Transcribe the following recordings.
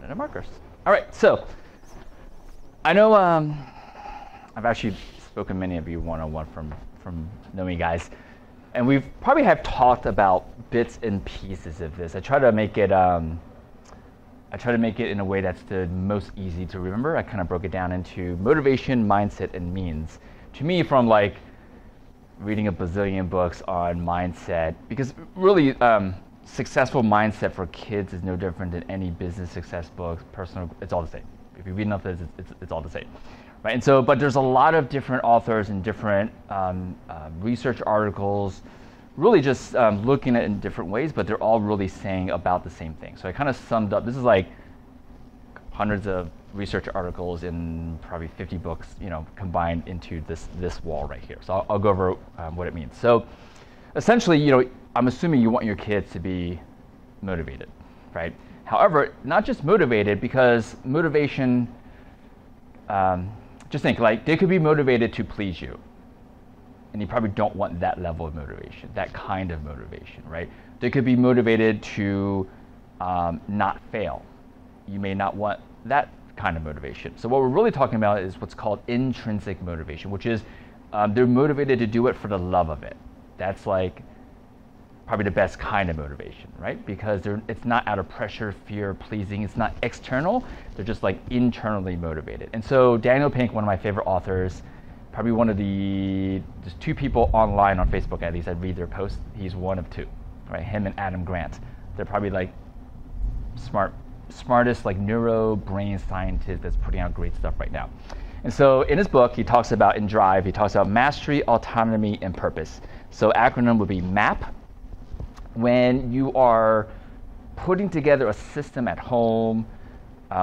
president of Merkers. All right, so I know I've actually spoken to many of you one-on-one from knowing you guys, and we've probably have talked about bits and pieces of this. I try to make it in a way that's the most easy to remember. I kind of broke it down into motivation, mindset, and means. To me, from like reading a bazillion books on mindset, because really successful mindset for kids is no different than any business success book, personal, it's all the same. If you read enough of this, it's all the same. Right? And so, but there's a lot of different authors and different research articles, really just looking at it in different ways, but they're all really saying about the same thing. So I kind of summed up, this is like hundreds of research articles in probably 50 books, combined into this wall right here. So I'll go over what it means. So essentially, I'm assuming you want your kids to be motivated, right? However, not just motivated, because motivation, just think, like, they could be motivated to please you. And you probably don't want that level of motivation, that kind of motivation, right? They could be motivated to not fail. You may not want that kind of motivation. So what we're really talking about is what's called intrinsic motivation, which is they're motivated to do it for the love of it. That's like probably the best kind of motivation, right? Because it's not out of pressure, fear, pleasing. It's not external. They're just like internally motivated. And so Daniel Pink, one of my favorite authors, probably one of there's two people online on Facebook at least I read their posts. He's one of two, right? Him and Adam Grant. They're probably like smartest like neuro brain scientist that's putting out great stuff right now. And so in his book, he talks about, in Drive, he talks about mastery, autonomy, and purpose. So acronym would be MAP. When you are putting together a system at home,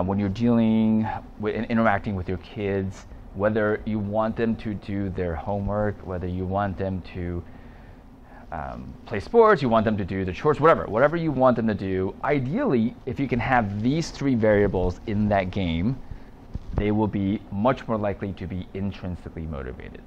when you're dealing with and interacting with your kids, whether you want them to do their homework, whether you want them to play sports, you want them to do the chores, whatever you want them to do, ideally, if you can have these three variables in that game, they will be much more likely to be intrinsically motivated,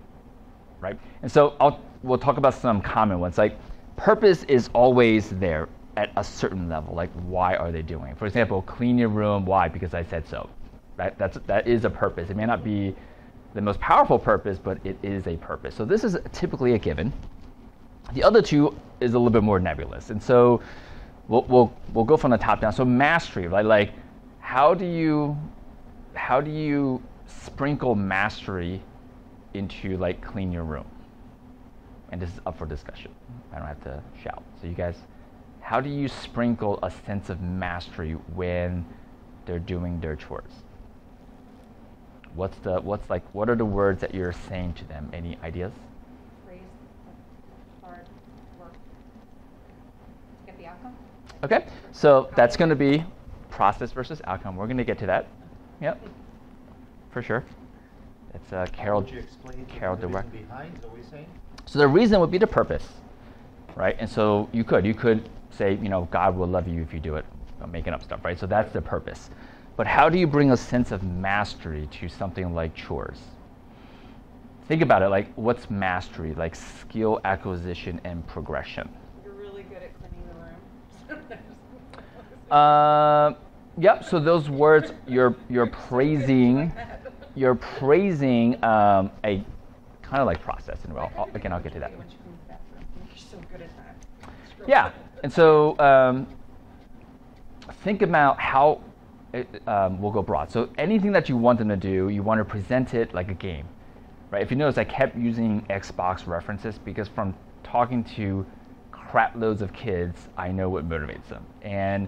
right? And so we'll talk about some common ones. Like, purpose is always there at a certain level. Like, why are they doing it? For example, clean your room. Why? Because I said so. Right? That is a purpose. It may not be the most powerful purpose, but it is a purpose. So this is typically a given. The other two is a little bit more nebulous. And so we'll go from the top down. So mastery, right? Like, how do you sprinkle mastery into like clean your room? And this is up for discussion. I don't have to shout. So you guys, how do you sprinkle a sense of mastery when they're doing their chores? What are the words that you're saying to them? Any ideas? Praise, hard work, get the outcome. Okay, so that's going to be process versus outcome. We're going to get to that. Yep, for sure. It's Carol. Would you explain Carol the direct. reason behind? Is that what you're saying? So the reason would be the purpose, right? And so you could say, God will love you if you do it. I'm making up stuff, right? So that's the purpose. But how do you bring a sense of mastery to something like chores? Think about it, like, what's mastery? Like skill acquisition and progression. You're really good at cleaning the room. Yep. So those words, you're praising a kind of like process. And I'll get to that. You're so good at that. Yeah. And so think about how we'll go broad. So anything that you want them to do, you want to present it like a game, right? If you notice, I kept using Xbox references because from talking to crap loads of kids, I know what motivates them. And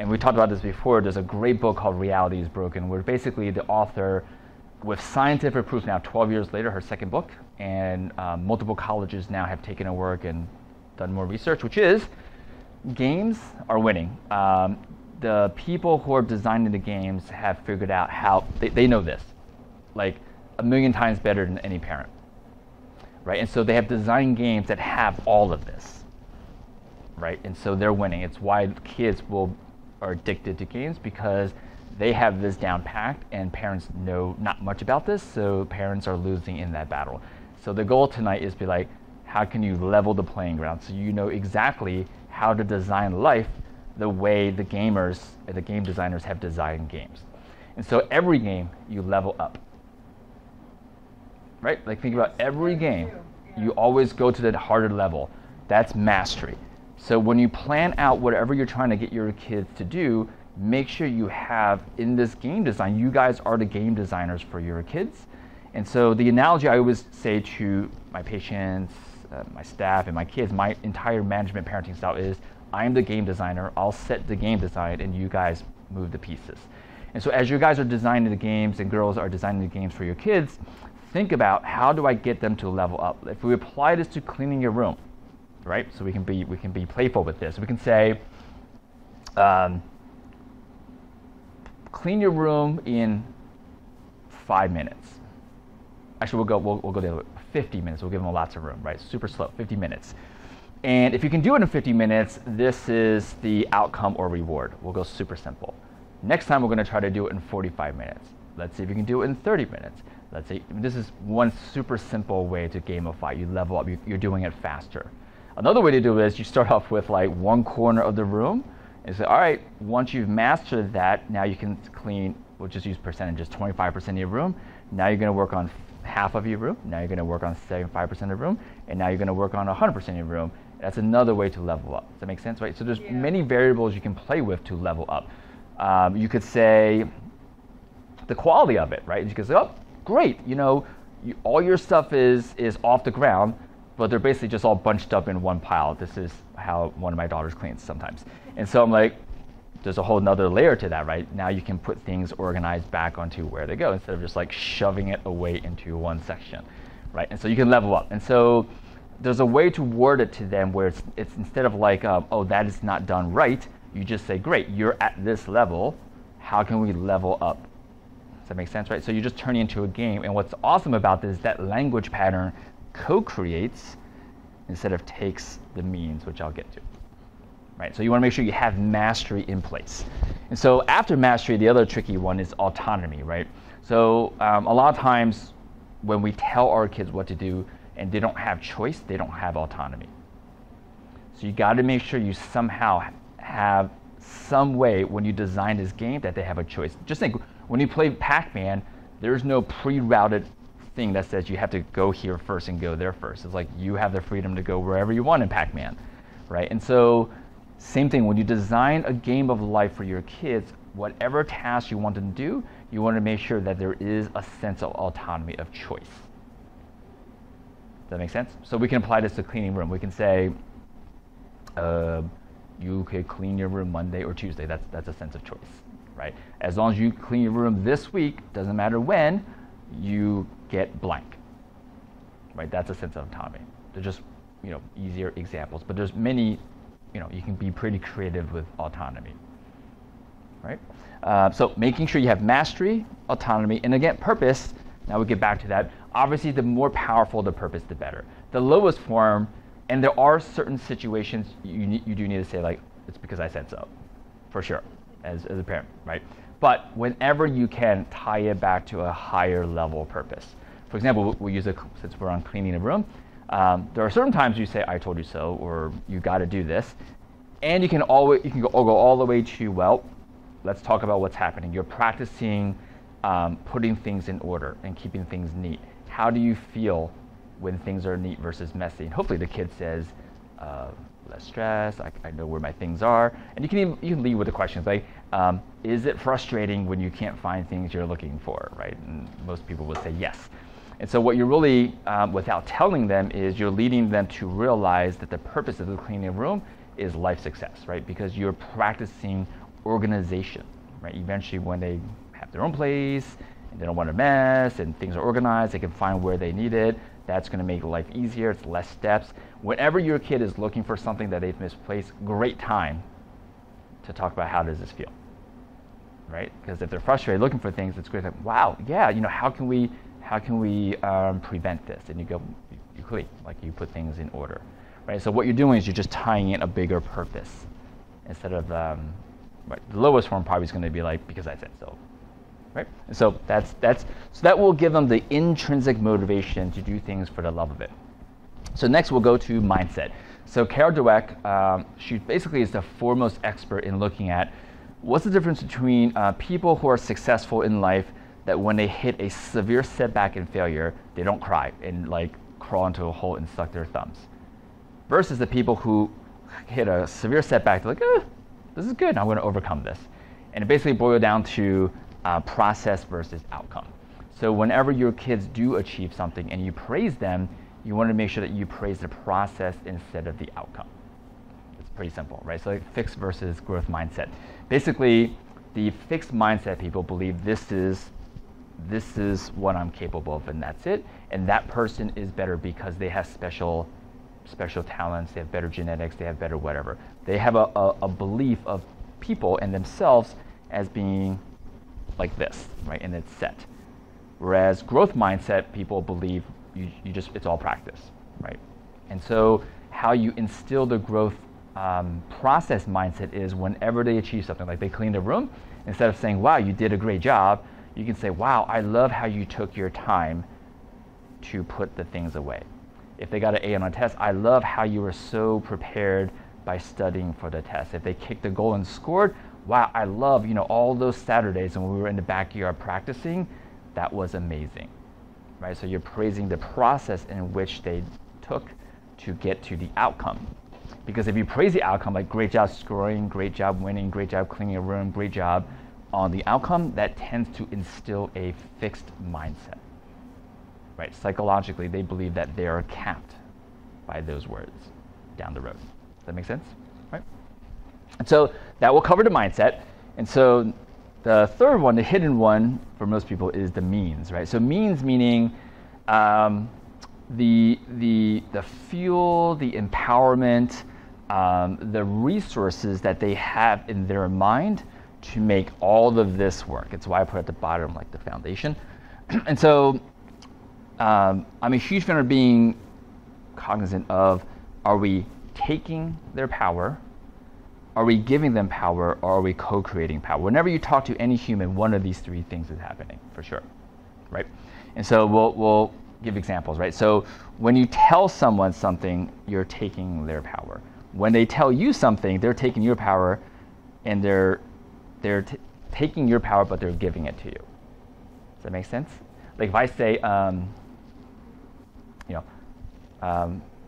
we talked about this before. There's a great book called Reality is Broken, where basically the author, with scientific proof now, 12 years later, her second book, and multiple colleges now have taken her work and done more research, which is games are winning. The people who are designing the games have figured out how, they know this, like 1,000,000 times better than any parent, right? And so they have designed games that have all of this, right? And so they're winning. It's why kids are addicted to games, because they have this down packed and parents know not much about this, so parents are losing in that battle. So the goal tonight is to be like, how can you level the playing ground so you know exactly how to design life the way the gamers and the game designers have designed games. And so every game you level up. Right? Like think about every game, you always go to the harder level. That's mastery. So when you plan out whatever you're trying to get your kids to do, make sure you have in this game design, you guys are the game designers for your kids. And so the analogy I always say to my patients, my staff, and my kids, my entire management parenting style is, I'm the game designer, I'll set the game design, and you guys move the pieces. And so as you guys are designing the games and girls are designing the games for your kids, think about how do I get them to level up? If we apply this to cleaning your room, right? So we can be playful with this. We can say, clean your room in 5 minutes. Actually, we'll go the other way. 50 minutes. We'll give them lots of room, right? Super slow, 50 minutes. And if you can do it in 50 minutes, this is the outcome or reward. We'll go super simple. Next time, we're going to try to do it in 45 minutes. Let's see if you can do it in 30 minutes. Let's say this is one super simple way to gamify. You level up. You're doing it faster. Another way to do it is you start off with like one corner of the room and say, all right, once you've mastered that, now you can clean, we'll just use percentages, 25% of your room. Now you're going to work on half of your room. Now you're going to work on 75% of the room. And now you're going to work on 100% of your room. That's another way to level up. Does that make sense, right? So there's many variables you can play with to level up. You could say the quality of it, right? You could say, oh, great, all your stuff is off the ground, but they're basically just all bunched up in one pile. This is how one of my daughters cleans sometimes. And so I'm like, there's a whole nother layer to that, right? Now you can put things organized back onto where they go instead of just like shoving it away into one section, right? And so you can level up. And so there's a way to word it to them where it's instead of like, oh, that is not done right, you just say, great, you're at this level. How can we level up? Does that make sense, right? So you just turn it into a game. And what's awesome about this is that language pattern co-creates instead of takes the means, which I'll get to. Right? So you want to make sure you have mastery in place. And so after mastery, the other tricky one is autonomy, right? So a lot of times when we tell our kids what to do and they don't have choice, they don't have autonomy. So you got to make sure you somehow have some way when you design this game that they have a choice. Just think, when you play Pac-Man, there's no pre-routed thing that says you have to go here first and go there first. It's like you have the freedom to go wherever you want in Pac-Man, right? And so same thing, when you design a game of life for your kids, whatever task you want them to do, you want to make sure that there is a sense of autonomy of choice. Does that make sense? So we can apply this to cleaning room. We can say, you could clean your room Monday or Tuesday. That's a sense of choice, right? As long as you clean your room this week, doesn't matter when, you get blank, right? That's a sense of autonomy. They're just, easier examples, but there's many, you can be pretty creative with autonomy, right? So making sure you have mastery, autonomy, and again, purpose. Now we get back to that. Obviously, the more powerful the purpose, the better. The lowest form, and there are certain situations you do need to say, like, it's because I said so, for sure, as a parent, right? But whenever you can tie it back to a higher level purpose. For example, we use it since we're on cleaning a room. There are certain times you say, I told you so, or you got to do this. And you can go all the way to, well, let's talk about what's happening. You're practicing putting things in order and keeping things neat. How do you feel when things are neat versus messy? And hopefully the kid says, less stress, I know where my things are. And you can lead with the questions like, is it frustrating when you can't find things you're looking for, right? And most people will say yes. And so what you're really, without telling them, is you're leading them to realize that the purpose of the cleaning room is life success, right? Because you're practicing organization, right? Eventually when they have their own place and they don't want to mess and things are organized, they can find where they need it. That's going to make life easier. It's less steps. Whenever your kid is looking for something that they've misplaced, great time to talk about how does this feel, right? Because if they're frustrated looking for things, it's great. Like, wow, yeah, how can we prevent this? And you go, you clean, like you put things in order, right? So what you're doing is you're just tying in a bigger purpose instead of right, the lowest form probably is going to be like because I said so. Right? And so that will give them the intrinsic motivation to do things for the love of it. So next we'll go to mindset. So 𝐒𝐂𝐈𝐀, she basically is the foremost expert in looking at what's the difference between people who are successful in life that when they hit a severe setback and failure, they don't cry and like crawl into a hole and suck their thumbs, versus the people who hit a severe setback, they're like, this is good, I'm going to overcome this. And it basically boils down to process versus outcome. So whenever your kids do achieve something and you praise them, you want to make sure that you praise the process instead of the outcome. It's pretty simple, right? So like fixed versus growth mindset. Basically, the fixed mindset people believe this is what I'm capable of and that's it. And that person is better because they have special talents, they have better genetics, they have better whatever. They have a belief of people and themselves as being like this, right? And it's set. Whereas growth mindset people believe it's all practice, right? And so how you instill the growth process mindset is whenever they achieve something, like they clean the room, instead of saying, wow, you did a great job, you can say, wow, I love how you took your time to put the things away. If they got an A on a test, I love how you were so prepared by studying for the test. If they kicked a goal and scored, wow, I love, all those Saturdays when we were in the backyard practicing, that was amazing, right? So you're praising the process in which they took to get to the outcome. Because if you praise the outcome, like great job scoring, great job winning, great job cleaning a room, great job on the outcome, that tends to instill a fixed mindset, right? Psychologically, they believe that they are capped by those words down the road. Does that make sense? Right? And so that will cover the mindset. And so the third one, the hidden one for most people, is the means, right? So means meaning the fuel, the empowerment, the resources that they have in their mind to make all of this work. It's why I put at the bottom like the foundation. And so I'm a huge fan of being cognizant of, are we taking their power? Are we giving them power, or are we co-creating power? Whenever you talk to any human, one of these three things is happening, for sure, right? And so we'll give examples, right? So when you tell someone something, you're taking their power. When they tell you something, they're taking your power, and they're taking your power, but they're giving it to you. Does that make sense? Like if I say,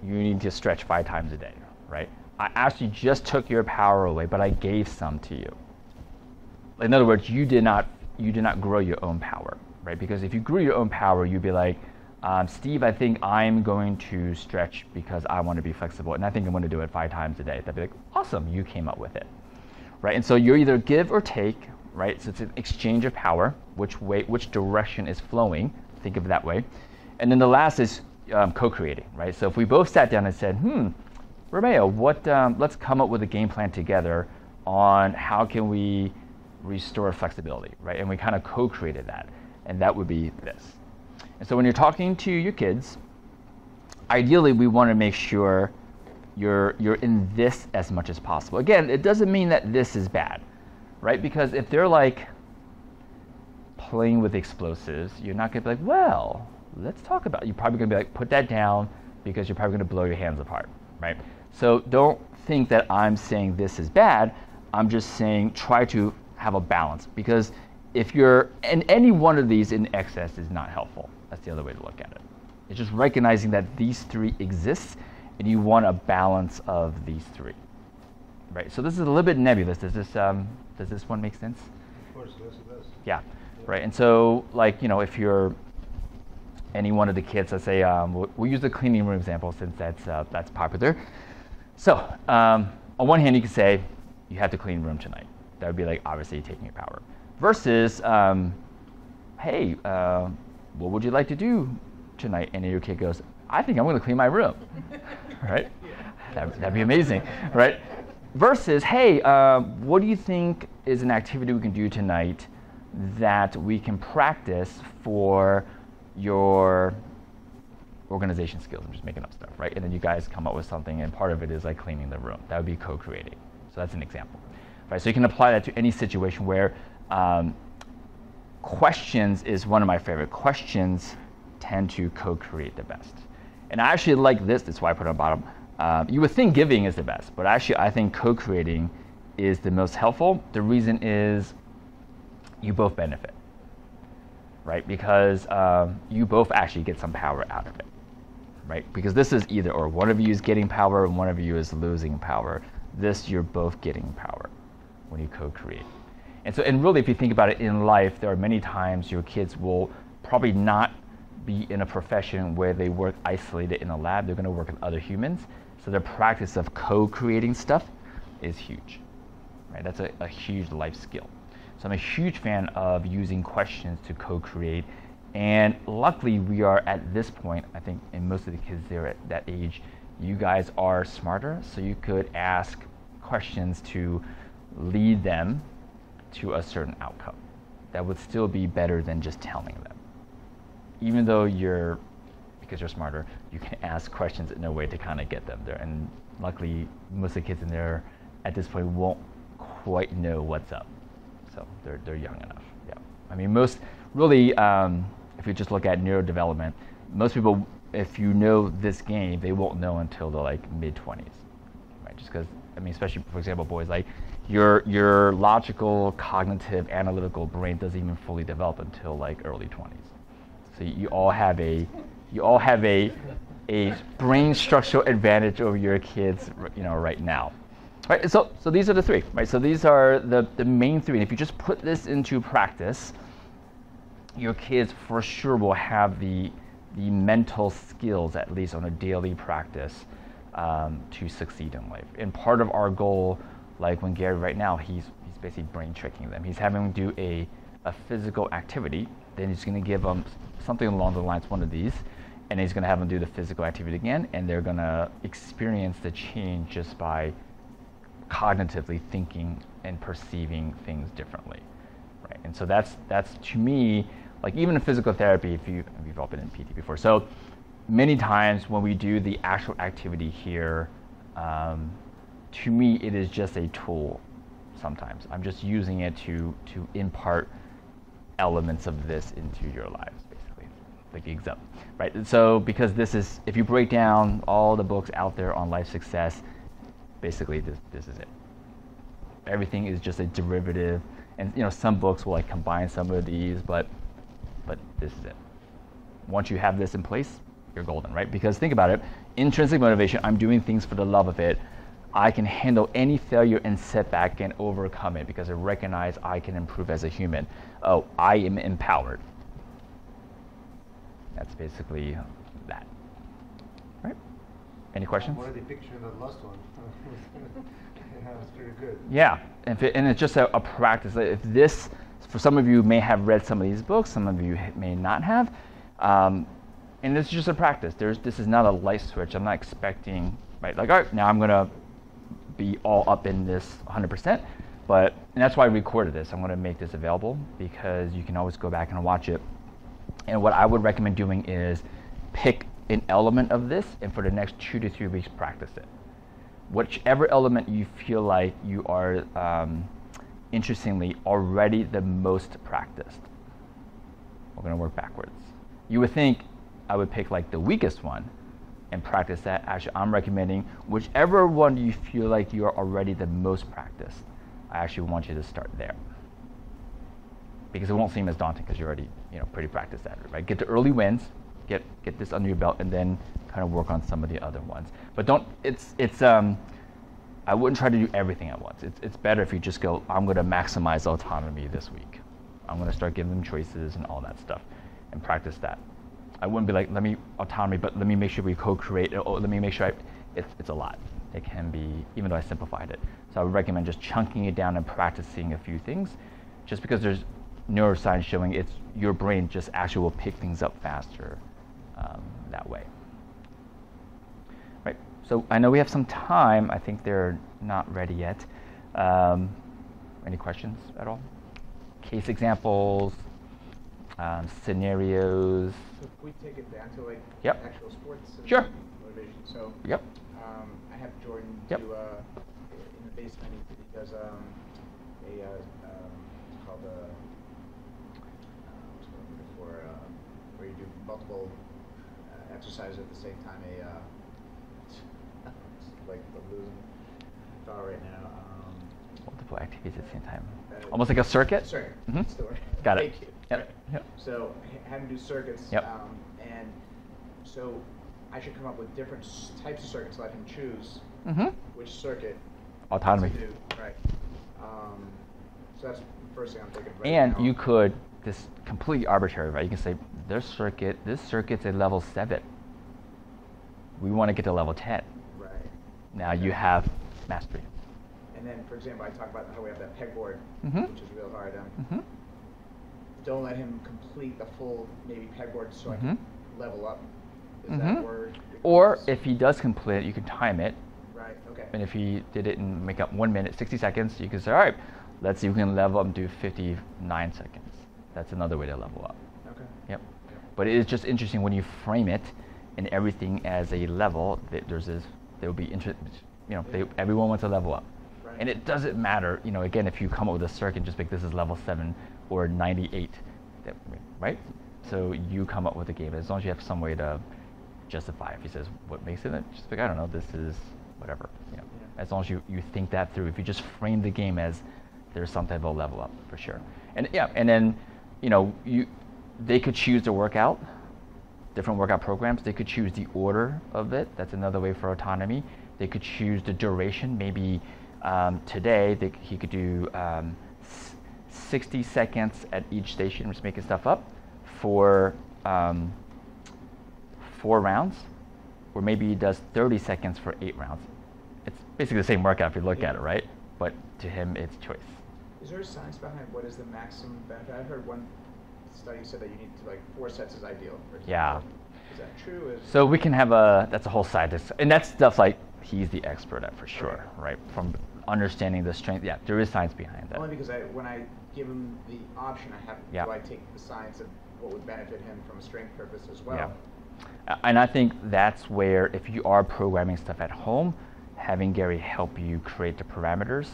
you need to stretch 5 times a day, right? I actually just took your power away, but I gave some to you. In other words, you did not grow your own power, right? Because if you grew your own power, you'd be like, Steve, I think I'm going to stretch because I want to be flexible, and I think I'm going to do it 5 times a day. That'd be like, awesome, you came up with it, right? And so you're either give or take, right? So it's an exchange of power, which direction is flowing. Think of it that way. And then the last is co-creating, right? So if we both sat down and said, Romeo, let's come up with a game plan together on how can we restore flexibility, right? And we kind of co-created that, and that would be this. And so when you're talking to your kids, ideally we want to make sure you're in this as much as possible. Again, it doesn't mean that this is bad, right? Because if they're like playing with explosives, you're not going to be like, well, let's talk about it. You're probably going to be like, put that down, because you're probably going to blow your hands apart, right? So don't think that I'm saying this is bad. I'm just saying try to have a balance, because if you're in any one of these in excess is not helpful. That's the other way to look at it. It's just recognizing that these three exist and you want a balance of these three, right? So this is a little bit nebulous. Does this one make sense? Of course, yes, it does. Yeah, right. And so like, if you're any one of the kids, let's say we'll use the cleaning room example since that's popular. So on one hand, you could say you have to clean room tonight. That would be like obviously taking your power. Versus, hey, what would you like to do tonight? And your kid goes, I think I'm going to clean my room, right? That'd be amazing, right? Versus, hey, what do you think is an activity we can do tonight that we can practice for your organization skills? I'm just making up stuff, right? And then you guys come up with something, and part of it is like cleaning the room. That would be co-creating. So that's an example, right? So you can apply that to any situation where questions is one of my favorite. Questions tend to co-create the best. And I actually like this. That's why I put it on the bottom. You would think giving is the best, but actually I think co-creating is the most helpful. The reason is you both benefit, right? Because you both actually get some power out of it, right? Because this is either or. One of you is getting power and one of you is losing power. This, you're both getting power when you co-create. And really, if you think about it in life, there are many times your kids will probably not be in a profession where they work isolated in a lab. They're going to work with other humans. So their practice of co-creating stuff is huge, right? That's a huge life skill. So I'm a huge fan of using questions to co-create. And luckily, we are at this point, I think, and most of the kids there at that age, you guys are smarter, so you could ask questions to lead them to a certain outcome that would still be better than just telling them. Even though because you're smarter, you can ask questions in a way to kind of get them there. And luckily, most of the kids in there at this point won't quite know what's up. So they're young enough. Yeah. I mean, most really, if you just look at neurodevelopment, most people, if you know this game, they won't know until the like mid-20s, right? Just because, I mean, especially for example, boys, like your logical, cognitive, analytical brain doesn't even fully develop until like early 20s. So you all have a brain structural advantage over your kids, right now. Right, so these are the three, right? So these are the main three. And if you just put this into practice, your kids for sure will have the mental skills, at least on a daily practice, to succeed in life. And part of our goal, like when Gary right now, he's basically brain tricking them. He's having them do a physical activity, then he's going to give them something along the lines, one of these, and he's going to have them do the physical activity again, and they're going to experience the change just by cognitively thinking and perceiving things differently, right? And so that's to me, like even in physical therapy, if you've all been in PT before, so many times when we do the actual activity here, to me it is just a tool. Sometimes I'm just using it to impart elements of this into your lives, basically, like the example, right? And so because this is, if you break down all the books out there on life success, basically this is it. Everything is just a derivative, and some books will like combine some of these, but this is it. Once you have this in place, you're golden, right? Because think about it, intrinsic motivation, I'm doing things for the love of it. I can handle any failure and setback and overcome it because I recognize I can improve as a human. Oh, I am empowered. That's basically that. Right? Any questions? What are the picture of the last one? Yeah, it's pretty good. Yeah, and it's just a practice. If this, for some of you may have read some of these books, some of you may not have, and it's just a practice. This is not a light switch. I'm not expecting, right, like, all right, now I'm going to be all up in this 100%, and that's why I recorded this. I'm going to make this available because you can always go back and watch it. And what I would recommend doing is pick an element of this, and for the next 2 to 3 weeks, practice it. Whichever element you feel like you are, interestingly, already the most practiced. We're going to work backwards. You would think I would pick like the weakest one and practice that. Actually, I'm recommending whichever one you feel like you're already the most practiced. I actually want you to start there, because it won't seem as daunting because you're already pretty practiced at it, right? Get the early wins, get this under your belt, and then kind of work on some of the other ones. But I wouldn't try to do everything at once. It's better if you just go, I'm going to maximize autonomy this week. I'm going to start giving them choices and all that stuff, and practice that. I wouldn't be like, let me autonomy, but let me make sure we co-create. Or let me make sure it's a lot. It can be, even though I simplified it. So I would recommend just chunking it down and practicing a few things, just because there's neuroscience showing your brain just actually will pick things up faster that way. Right. So I know we have some time. I think they're not ready yet. Any questions at all? Case examples, scenarios. So if we take it down to like Yep. actual sports and Sure. motivation. So Yep. I have Jordan Yep. do in the basement. He does it's called where you do multiple exercises at the same time. like losing thought right now. Multiple activities at the same time. Uh, Almost like a circuit? Circuit. Mhm. That's the word. Got it. Thank you. Yep. Right. Yep. So having to do circuits, Yep. and so I should come up with different types of circuits, let him choose Mm-hmm. which circuit Autonomy. to do. Right. So that's the first thing I'm thinking right And now. you could, this completely arbitrary, right? You can say, this circuit's at level 7. We want to get to level 10. Right. Now you have mastery. And then, for example, I talk about how we have that pegboard, Mhm. which is real hard. Mm-hmm. Don't let him complete the full maybe pegboard so I Mhm. can level up. Is Mhm. that word? Or if he does complete it, you can time it. Right. Okay. And if he did it in make up 1 minute, 60 seconds, you can say, all right, let's see if we can level up and do 59 seconds. That's another way to level up. Okay. Yep. But it is just interesting when you frame it and everything as a level. There will be everyone wants to level up, Right. and it doesn't matter. Again, if you come up with a circuit, just make this is level 7 or 98, right? So you come up with a game as long as you have some way to justify. If he says what makes it, just like I don't know, this is whatever. Yeah. As long as you think that through. If you just frame the game as there's some type of level up for sure. And then they could choose the workout, different workout programs. They could choose the order of it. That's another way for autonomy. They could choose the duration. Maybe today he could do 60 seconds at each station. I'm just making stuff up for 4 rounds, or maybe he does 30 seconds for 8 rounds. It's basically the same workout if you look at it, right? But to him, it's choice. Is there a science behind what is the maximum benefit? I've heard one study said that you need to 4 sets is ideal. For example. Yeah. Is that true? So we can have that's a whole side, and that's stuff like he's the expert at for sure, right? From understanding the strength, there is science behind that. Only because when I give him the option, do I take the science of what would benefit him from a strength purpose as well? Yeah. And I think that's where, if you are programming stuff at home, having Gary help you create the parameters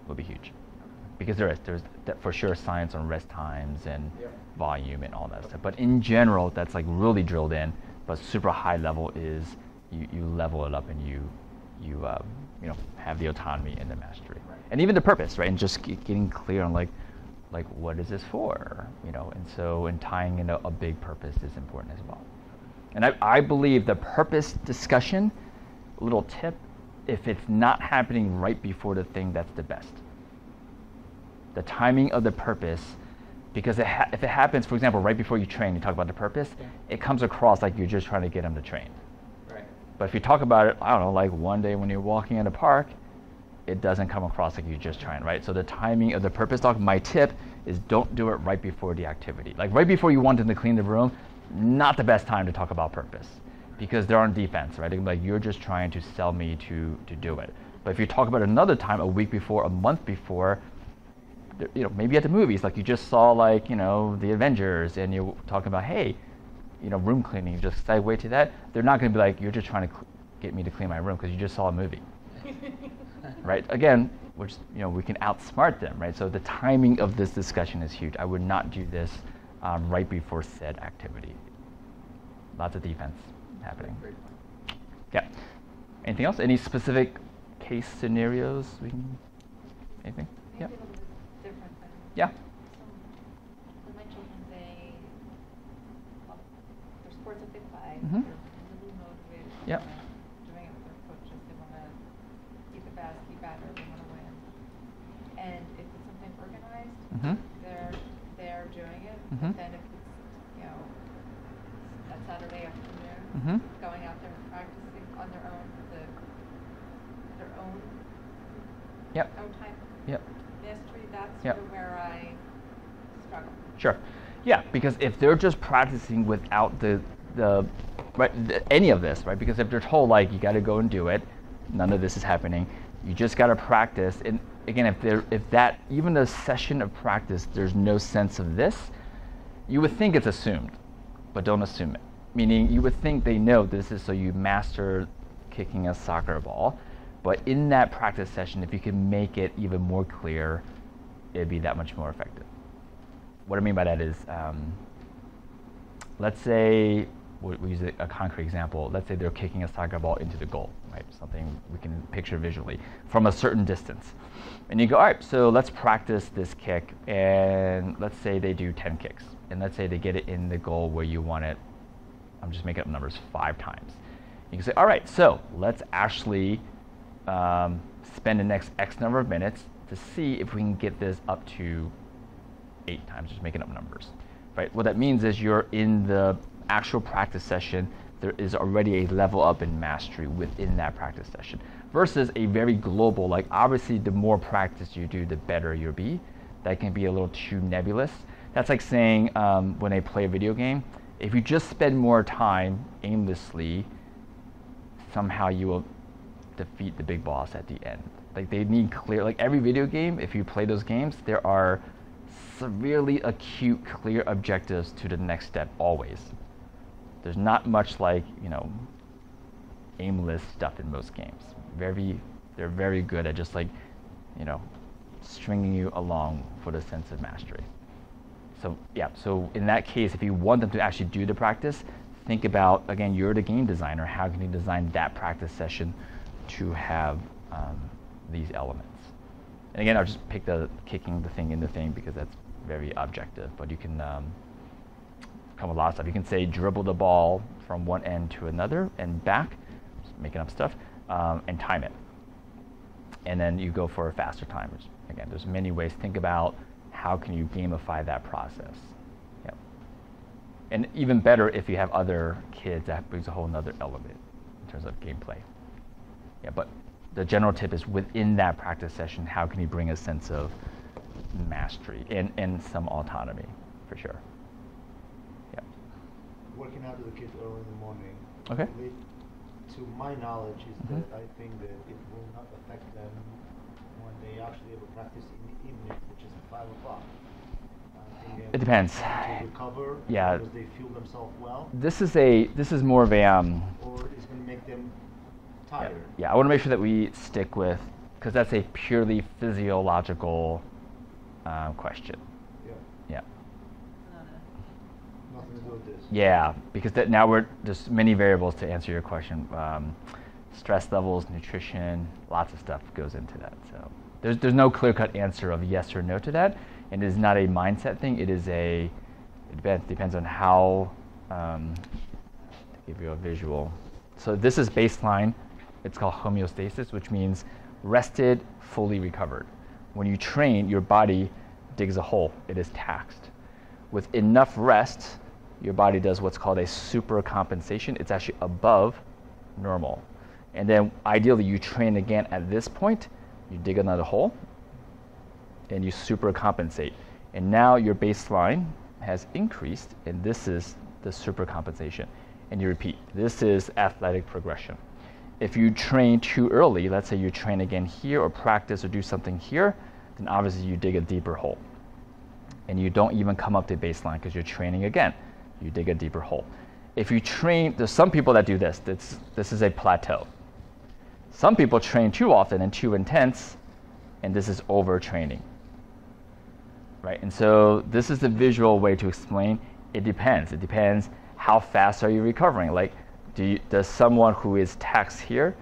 will be huge. Because there's for sure science on rest times and volume and all that stuff. But in general, that's really drilled in. But super high level is you level it up and you have the autonomy and the mastery, and even the purpose, right? And just getting clear on what is this for, and tying in a big purpose is important as well. And I believe the purpose discussion, little tip, if it's not happening right before the thing, that's the best. The timing of the purpose, because if it happens, for example, right before you train, you talk about the purpose, it comes across like you're just trying to get them to train. Right. But if you talk about it, I don't know, like one day when you're walking in a park, it doesn't come across like you're just trying, right? So the timing of the purpose talk, my tip is don't do it right before the activity. Like right before you want them to clean the room, not the best time to talk about purpose, because they're on defense, right? They're like, you're just trying to sell me to do it. But if you talk about another time, a week before, a month before, maybe at the movies, like you just saw the Avengers, and you're talking about, hey, room cleaning, just segue to that. They're not going to be like, you're just trying to get me to clean my room because you just saw a movie, right? Again, which we can outsmart them, right? So the timing of this discussion is huge. I would not do this right before said activity. Lots of defense happening. Great. Yeah. Anything else? Any specific case scenarios? Anything? Yeah. Maybe a little bit different than. Yeah. So, with my children, their sports that they play, Mhm. they're really motivated. Yep. Doing it with their coaches. They want to be the best, be better. They want to win. And if it's something organized, Mhm. they're doing it. Mhm. But then if it's that Saturday afternoon, Mhm. going out there and practicing on their own with their own Yep. time Yep. mastery, that's Yep. sort of where I struggle. Sure. Yeah, because if they're just practicing without any of this, right? Because if they're told you got to go and do it, none of this is happening. You just got to practice. And again, if that even the session of practice, there's no sense of this, you would think it's assumed, but don't assume it. Meaning, you would think they know this is so you master kicking a soccer ball. But in that practice session, if you can make it even more clear, it'd be that much more effective. What I mean by that is, let's say we use a concrete example. Let's say they're kicking a soccer ball into the goal, right? Something we can picture visually from a certain distance. And you go, all right, so let's practice this kick, and let's say they do 10 kicks. And let's say they get it in the goal where you want it, I'm just making up numbers, 5 times. You can say, all right, so let's actually spend the next X number of minutes to see if we can get this up to 8 times, just making up numbers, right? What that means is you're in the actual practice session, there is already a level up in mastery within that practice session versus a very global, like obviously the more practice you do, the better you'll be. That can be a little too nebulous. That's like saying when I play a video game, if you just spend more time aimlessly, somehow you will defeat the big boss at the end. Like they need clear, like every video game, if you play those games, there are severely acute, clear objectives to the next step always. There's not much like, aimless stuff in most games. They're very good at just like, stringing you along for the sense of mastery. So yeah, so in that case, if you want them to actually do the practice, think about, again, you're the game designer, how can you design that practice session to have these elements? And again, I'll just pick the kicking the thing in the thing because that's very objective, but you can come with a lot of stuff. You can say dribble the ball from one end to another and back, just making up stuff, and time it. And then you go for a faster time. Which, again, there's many ways. Think about how can you gamify that process. Yep. And even better if you have other kids, that brings a whole nother element in terms of gameplay. Yeah, but the general tip is within that practice session, how can you bring a sense of mastery and some autonomy, for sure. Yeah. Working out with the kids early in the morning. Okay. To my knowledge, is that I think that it will not affect them when they actually have a practice in the evening, which is at 5 o'clock. It depends. To recover, yeah. because they feel themselves well. This is more of a or it's going to make them tired. Yeah, I want to make sure that we stick with, because that's a purely physiological question. Yeah. Yeah. Nothing to do with this. Yeah, because now there's many variables to answer your question. Stress levels, nutrition, lots of stuff goes into that. So there's no clear-cut answer of yes or no to that, and it is not a mindset thing. It depends on how. To give you a visual, so this is baseline. It's called homeostasis, which means rested, fully recovered. When you train, your body digs a hole. It is taxed. With enough rest, your body does what's called a supercompensation. It's actually above normal. And then ideally, you train again at this point, you dig another hole, and you supercompensate. And now your baseline has increased, and this is the supercompensation. And you repeat. This is athletic progression. If you train too early, let's say you train again here or practice or do something here, then obviously you dig a deeper hole. And you don't even come up to baseline because you're training again. You dig a deeper hole. If you train, there's some people that do this. This is a plateau. Some people train too often and too intense, and this is overtraining. Right? And so this is the visual way to explain. It depends. It depends how fast are you recovering. Like, does someone who is taxed here,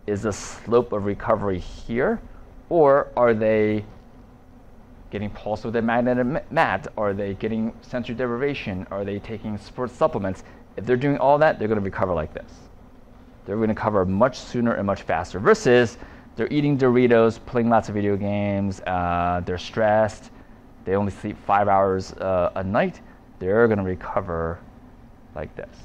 is the slope of recovery here, or are they getting pulsed with a magnetic mat? Are they getting sensory deprivation? Are they taking sports supplements? If they're doing all that, they're going to recover like this. They're going to recover much sooner and much faster versus they're eating Doritos, playing lots of video games, they're stressed, they only sleep 5 hours a night. They're going to recover like this.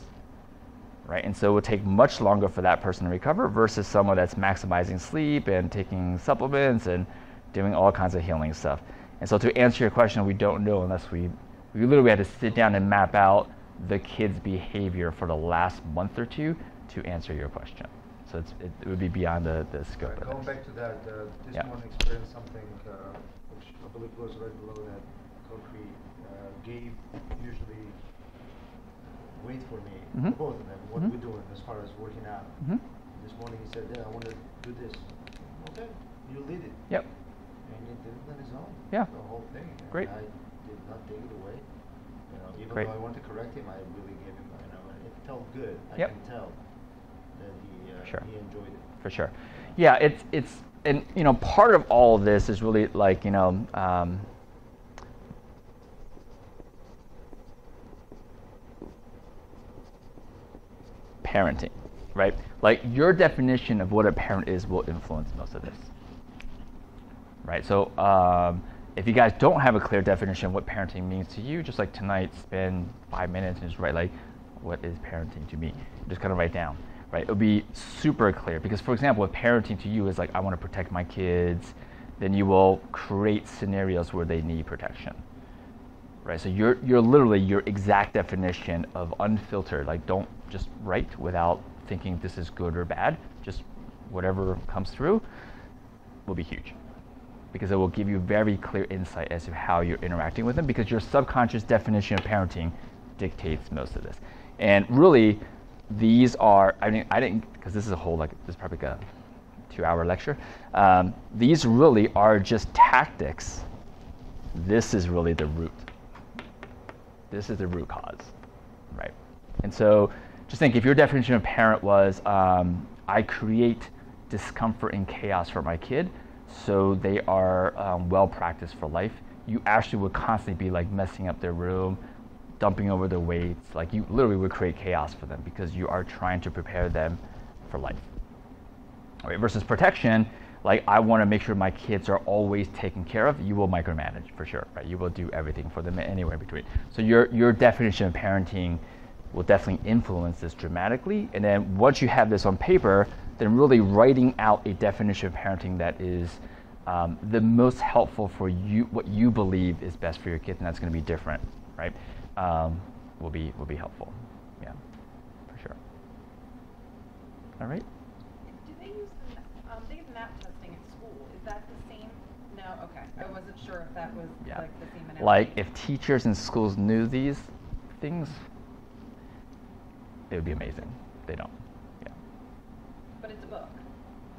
Right? And so it would take much longer for that person to recover versus someone that's maximizing sleep and taking supplements and doing all kinds of healing stuff. And so to answer your question, we don't know unless we literally had to sit down and map out the kid's behavior for the last month or two to answer your question. So it would be beyond the scope of Going this. back to that, this Yeah. one experienced something which I believe was right below that. Kofi gave usually wait for me, Mhm. both of them, what Mhm. we're doing as far as working out. Mhm. This morning he said, I want to do this. Okay, you lead it. Yep. And he did it on his own. Yeah. The whole thing. And Great. I did not take it away. Even Great. though I wanted to correct him, I really gave him, felt good. I Yep. can tell that Sure. he enjoyed it. For sure. Yeah, it's and you know, part of all of this is really like, you know, parenting, right? Like your definition of what a parent is will influence most of this, right? So if you guys don't have a clear definition of what parenting means to you, just like tonight, spend 5 minutes and just write like, what is parenting to me? Just kind of write down, right? It'll be super clear because, for example, if parenting to you is like, I want to protect my kids, then you will create scenarios where they need protection, right? So you're literally your exact definition of unfiltered, like don't just write without thinking this is good or bad, just whatever comes through will be huge because it will give you very clear insight as to how you're interacting with them because your subconscious definition of parenting dictates most of this. And really, these are, I mean, I didn't, because this is a whole, like, this is probably like a 2-hour lecture. These really are just tactics. This is really the root. This is the root cause, right? And so just think if your definition of parent was, I create discomfort and chaos for my kid, so they are well practiced for life, you actually would constantly be like messing up their room, dumping over their weights, like you literally would create chaos for them because you are trying to prepare them for life. All right, versus protection, like I want to make sure my kids are always taken care of, you will micromanage for sure, right? You will do everything for them anywhere in between. So your definition of parenting will definitely influence this dramatically. And then once you have this on paper, then really writing out a definition of parenting that is the most helpful for you, what you believe is best for your kids, and that's going to be different, right? Will be helpful. Yeah, for sure. All right. Do they use they have map testing at school? Is that the same? No, okay. I wasn't sure if that was Yeah. like the same analogy. Like if teachers in schools knew these things, it would be amazing. They don't. Yeah. But it's a book.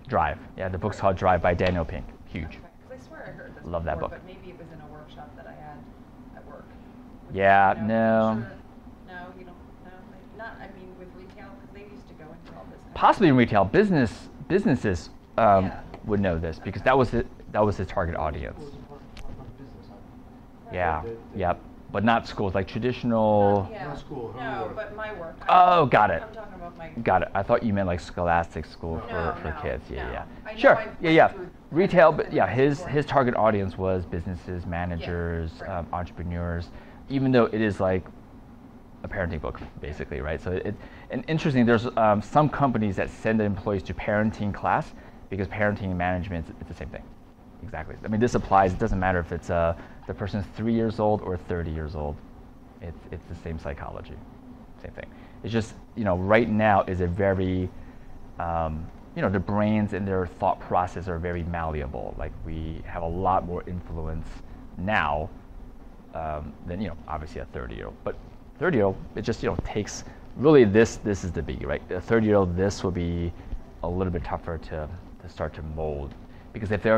Drive. Yeah, the book's called Drive by Daniel Pink. Huge. Okay. Because I swear I heard this Love that before, book. but maybe it was in a workshop that I had at work. Yeah, You know, no. I'm sure- no, you don't. No, like, not. I mean, with retail, because they used to go into all this. Kind Possibly in retail, businesses Yeah. would know this because that was the target audience. It was part of business, huh? Yeah. The- Yep. But not schools, like traditional. Yeah. Not school, her No, work. but my work. Oh, got it. I'm talking about my. Got it. I thought you meant like scholastic school for No, kids. Yeah, no. yeah. I know Sure. I've Yeah. gone through Retail, that but yeah, his before. target audience was businesses, managers, right. entrepreneurs. Even though it is like a parenting book, basically, right? So and interesting. There's some companies that send their employees to parenting class because parenting and management it's the same thing. Exactly. I mean, this applies. It doesn't matter if it's the person's 3 years old or 30 years old. It's the same psychology, same thing. It's just, you know, right now is a very, you know, the brains and their thought process are very malleable. Like we have a lot more influence now than, you know, obviously a 30-year-old. But 30-year-old, it just, you know, takes, really this is the biggie, right? The 30-year-old, this will be a little bit tougher to start to mold. Because if they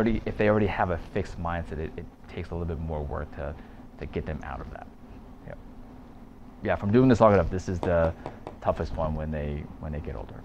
already have a fixed mindset, it takes a little bit more work to get them out of that. Yeah, from doing this long enough, this is the toughest one when they get older.